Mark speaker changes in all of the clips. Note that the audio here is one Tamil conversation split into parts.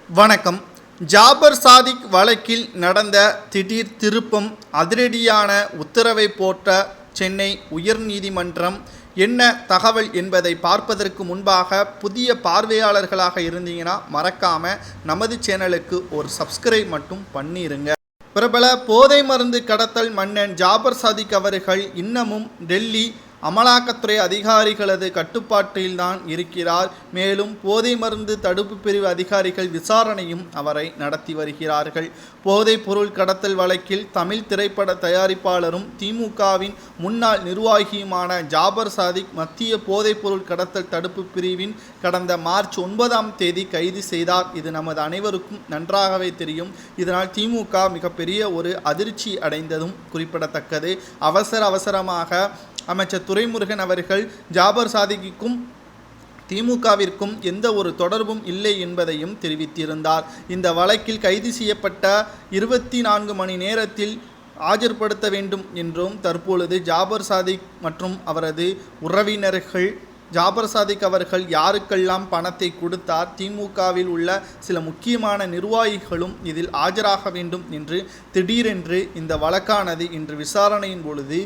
Speaker 1: வணக்கம். ஜாபர் சாதிக் வழக்கில் நடந்த திடீர் திருப்பம், அதிரடியான உத்தரவை போட்ட சென்னை உயர்நீதிமன்றம் என்ன தகவல் என்பதை பார்ப்பதற்கு முன்பாக புதிய பார்வையாளர்களாக இருந்தீங்கன்னா மறக்காமல் நமது சேனலுக்கு ஒரு சப்ஸ்கிரைப் மட்டும் பண்ணிடுங்க. பிரபல போதை மருந்து கடத்தல் மன்னன் ஜாபர் சாதிக் அவர்கள் இன்னமும் டெல்லி அமலாக்கத்துறை அதிகாரிகளது கட்டுப்பாட்டில்தான் இருக்கிறார். மேலும் போதை மருந்து தடுப்பு பிரிவு அதிகாரிகள் விசாரணையும் அவரை நடத்தி வருகிறார்கள். போதைப் பொருள் கடத்தல் வழக்கில் தமிழ் திரைப்பட தயாரிப்பாளரும் திமுகவின் முன்னாள் நிர்வாகியுமான ஜாபர் சாதிக் மத்திய போதைப் பொருள் கடத்தல் தடுப்பு பிரிவின் கடந்த மார்ச் 9 கைது செய்தார். இது நமது அனைவருக்கும் நன்றாகவே தெரியும். இதனால் திமுக மிகப்பெரிய ஒரு அதிர்ச்சி அடைந்ததும் குறிப்பிடத்தக்கது. அவசரமாக அமைச்சர் துரைமுருகன் அவர்கள் ஜாபர் சாதிக்கும் திமுகவிற்கும் எந்த ஒரு தொடர்பும் இல்லை என்பதையும் தெரிவித்திருந்தார். இந்த வழக்கில் கைது செய்யப்பட்ட 24 மணி நேரத்தில் ஆஜர்படுத்த வேண்டும் என்றும் தற்பொழுது ஜாபர் சாதிக் மற்றும் அவரது உறவினர்கள் ஜாபர் சாதிக் அவர்கள் யாருக்கெல்லாம் பணத்தை கொடுத்தார், திமுகவில் உள்ள சில முக்கியமான நிர்வாகிகளும் இதில் ஆஜராக வேண்டும் என்று திடீரென்று இந்த வழக்கானது இன்று விசாரணையின் பொழுது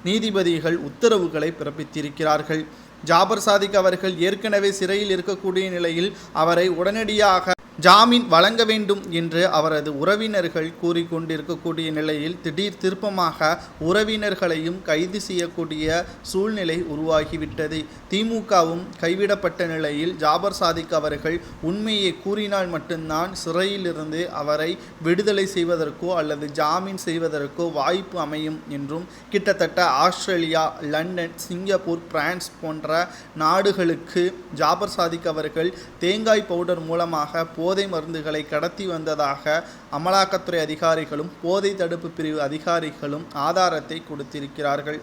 Speaker 1: நீதிபதிகள் உத்தரவுகளை பிறப்பித்திருக்கிறார்கள். ஜாபர் சாதிக் அவர்கள் ஏற்கனவே சிறையில் இருக்கக்கூடிய நிலையில் அவரை உடனடியாக ஜாமீன் வழங்க வேண்டும் என்று அவரது உறவினர்கள் கூறிக்கொண்டிருக்கக்கூடிய நிலையில் திடீர் திருப்பமாக உறவினர்களையும் கைது செய்யக்கூடிய சூழ்நிலை உருவாகிவிட்டது. திமுகவும் கைவிடப்பட்ட நிலையில் ஜாபர் சாதிக் அவர்கள் உண்மையை கூறினால் மட்டும்தான் சிறையிலிருந்து அவரை விடுதலை செய்வதற்கோ அல்லது ஜாமீன் செய்வதற்கோ வாய்ப்பு அமையும் என்றும் கிட்டத்தட்ட ஆஸ்திரேலியா, லண்டன், சிங்கப்பூர், பிரான்ஸ் போன்ற நாடுகளுக்கு ஜாபர் சாதிக் அவர்கள் தேங்காய் பவுடர் மூலமாக போதை மருந்துகளை கடத்தி வந்ததாக அமலாக்கத்துறை அதிகாரிகளும் போதை தடுப்பு பிரிவு அதிகாரிகளும் ஆதாரத்தை கொடுத்திருக்கிறார்கள்.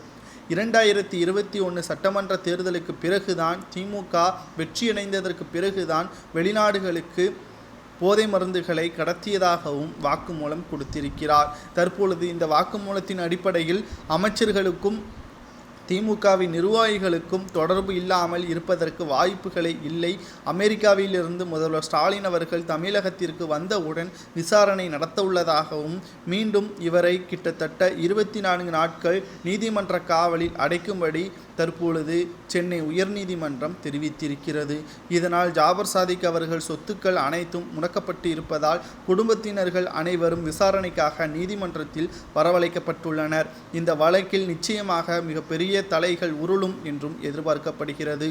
Speaker 1: 2021 சட்டமன்ற தேர்தலுக்கு பிறகுதான் திமுக வெற்றியடைந்ததற்கு பிறகுதான் வெளிநாடுகளுக்கு போதை மருந்துகளை கடத்தியதாகவும் வாக்குமூலம் கொடுத்திருக்கிறார். தற்பொழுது இந்த வாக்குமூலத்தின் அடிப்படையில் அமைச்சர்களுக்கும் திமுகவின் நிர்வாகிகளுக்கும் தொடர்பு இல்லாமல் இருப்பதற்கு வாய்ப்புகளே இல்லை. அமெரிக்காவிலிருந்து முதல்வர் ஸ்டாலின் அவர்கள் தமிழகத்திற்கு வந்தவுடன் விசாரணை நடத்த உள்ளதாகவும் மீண்டும் இவரை கிட்டத்தட்ட 24 நாட்கள் நீதிமன்ற காவலில் அடைக்கும்படி தற்பொழுது சென்னை உயர்நீதிமன்றம் தெரிவித்திருக்கிறது. இதனால் ஜாபர் சாதிக் அவர்கள் சொத்துக்கள் அனைத்தும் முடக்கப்பட்டு இருப்பதால் குடும்பத்தினர்கள் அனைவரும் விசாரணைக்காக நீதிமன்றத்தில் வரவழைக்கப்பட்டுள்ளனர். இந்த வழக்கில் நிச்சயமாக மிகப்பெரிய தலைகள் உருளும் என்றும் எதிர்பார்க்கப்படுகிறது.